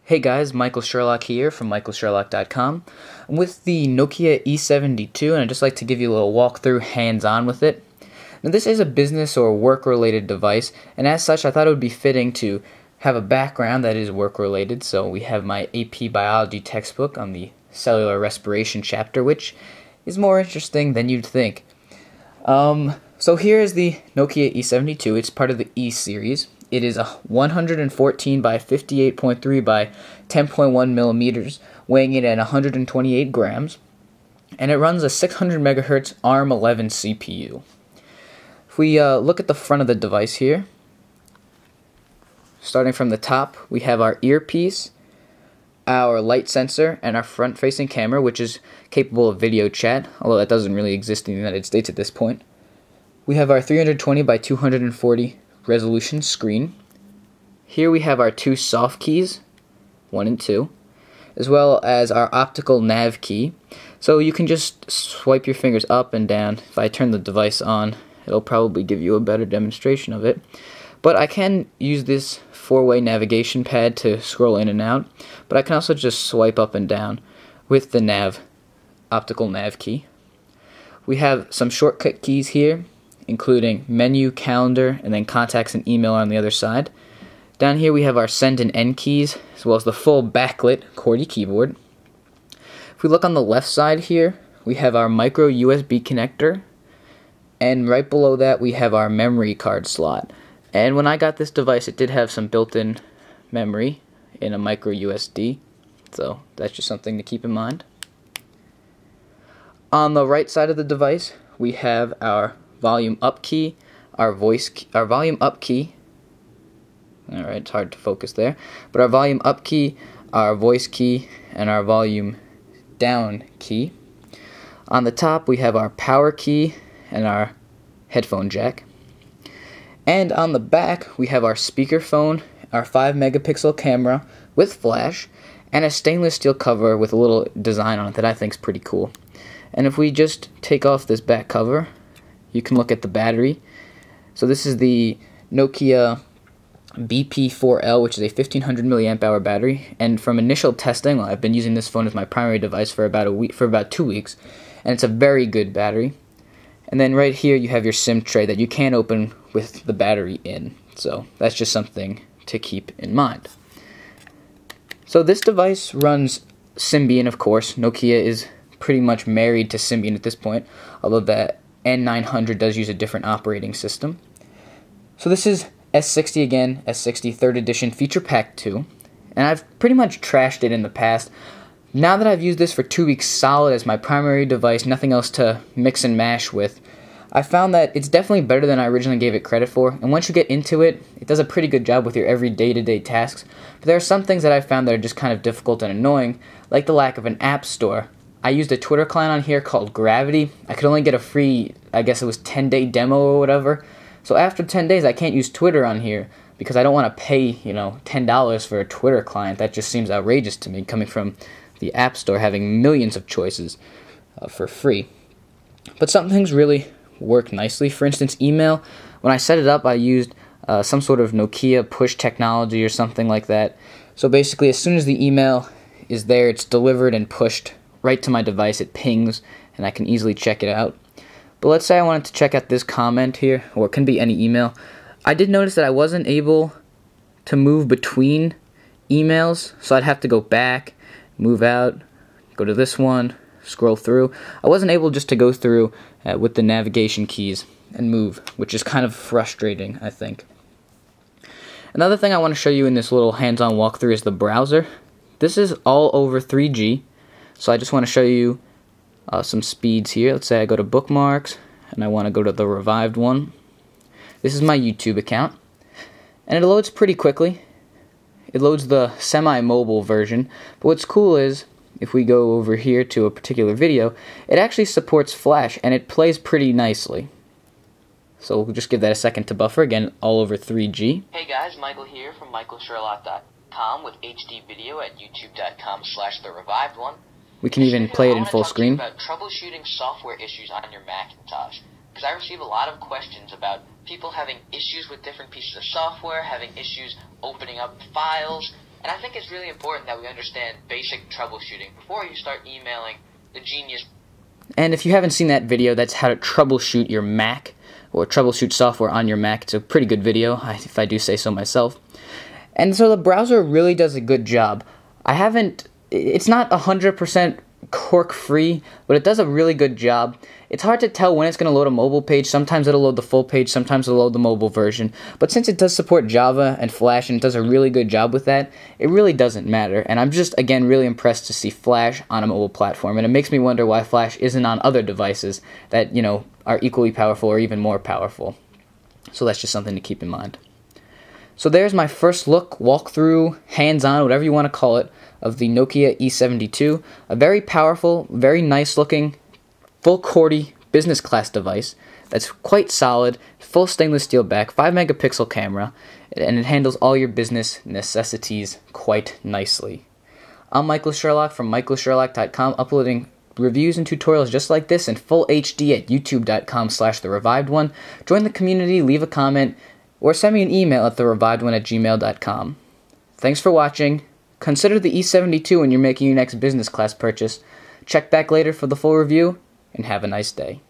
Hey guys, Michael Sherlock here from michaelsherlock.com. I'm with the Nokia E72 and I'd just like to give you a little walkthrough hands-on with it. Now this is a business or work-related device, and as such I thought it would be fitting to have a background that is work-related. So we have my AP Biology textbook on the cellular respiration chapter, which is more interesting than you'd think. So here is the Nokia E72. It's part of the E series. It is a 114 by 58.3 by 10.1 millimeters, weighing in at 128 grams, and it runs a 600 megahertz ARM11 CPU. If we look at the front of the device here, starting from the top, we have our earpiece, our light sensor, and our front-facing camera, which is capable of video chat, although that doesn't really exist in the United States at this point. We have our 320 by 240 resolution screen. Here we have our two soft keys, 1 and 2, as well as our optical nav key. So you can just swipe your fingers up and down. If I turn the device on, it'll probably give you a better demonstration of it. But I can use this 4-way navigation pad to scroll in and out, but I can also just swipe up and down with the optical nav key. We have some shortcut keys here, including menu, calendar, and then contacts and email on the other side. Down here we have our send and end keys, as well as the full backlit QWERTY keyboard. If we look on the left side here, we have our micro USB connector, and right below that we have our memory card slot. And when I got this device, it did have some built-in memory in a micro USB, so that's just something to keep in mind. On the right side of the device, we have our volume up key, our volume up key. Alright, it's hard to focus there. But our volume up key, our voice key, and our volume down key. On the top we have our power key and our headphone jack. And on the back we have our speakerphone, our 5 megapixel camera with flash, and a stainless steel cover with a little design on it that I think is pretty cool. And if we just take off this back cover, you can look at the battery. So this is the Nokia BP4L, which is a 1500 milliamp hour battery. And from initial testing, I've been using this phone as my primary device for about 2 weeks, and it's a very good battery. And then right here you have your SIM tray that you can open with the battery in. So that's just something to keep in mind. So this device runs Symbian, of course. Nokia is pretty much married to Symbian at this point, although that N900 does use a different operating system. So this is S60 again, S60 3rd edition Feature Pack 2, and I've pretty much trashed it in the past. Now that I've used this for 2 weeks solid as my primary device, nothing else to mix and mash with, I found that it's definitely better than I originally gave it credit for, and once you get into it, it does a pretty good job with your every day-to-day tasks. But there are some things that I found that are just kind of difficult and annoying, like the lack of an app store. I used a Twitter client on here called Gravity. I could only get a free, I guess it was 10-day demo or whatever. So after 10 days, I can't use Twitter on here because I don't want to pay, $10 for a Twitter client. That just seems outrageous to me, coming from the App Store having millions of choices for free. But some things really work nicely. For instance, email. When I set it up, I used some sort of Nokia push technology or something like that. So basically, as soon as the email is there, it's delivered and pushed right to my device. It pings, and I can easily check it out. But let's say I wanted to check out this comment here, or it can be any email. I did notice that I wasn't able to move between emails, so I'd have to go back, move out, go to this one, scroll through. I wasn't able just to go through with the navigation keys and move, which is kind of frustrating, I think. Another thing I want to show you in this little hands-on walkthrough is the browser. This is all over 3G. So I just want to show you some speeds here. Let's say I go to bookmarks and I want to go to the revived one. This is my YouTube account, and it loads pretty quickly. It loads the semi-mobile version, but what's cool is if we go over here to a particular video, it actually supports Flash and it plays pretty nicely. So we'll just give that a second to buffer. Again, all over 3G. Hey guys, Michael here from michaelsherlock.com with HD video at youtube.com/therevived1. We can even play it in full screen. About troubleshooting software issues on your Macintosh, because I receive a lot of questions about people having issues with different pieces of software, having issues opening up files, And I think it's really important that we understand basic troubleshooting before you start emailing the genius. And if you haven't seen that video, that's how to troubleshoot your Mac, or troubleshoot software on your Mac. It's a pretty good video, if I do say so myself. And so the browser really does a good job. It's not 100% cork-free, but it does a really good job. It's hard to tell when it's going to load a mobile page. Sometimes it'll load the full page, sometimes it'll load the mobile version. But since it does support Java and Flash, and it does a really good job with that, it really doesn't matter. And I'm just, again, really impressed to see Flash on a mobile platform. And it makes me wonder why Flash isn't on other devices that, are equally powerful or even more powerful. So that's just something to keep in mind. So there's my first look, walkthrough, hands-on, whatever you want to call it, of the Nokia E72. A very powerful, very nice-looking, full QWERTY business class device that's quite solid, full stainless steel back, 5 megapixel camera, and it handles all your business necessities quite nicely. I'm Michael Sherlock from michaelsherlock.com, uploading reviews and tutorials just like this in full HD at youtube.com/therevivedone. Join the community, leave a comment, or send me an email at therevivedone@gmail.com. Thanks for watching. Consider the E72 when you're making your next business class purchase. Check back later for the full review, and have a nice day.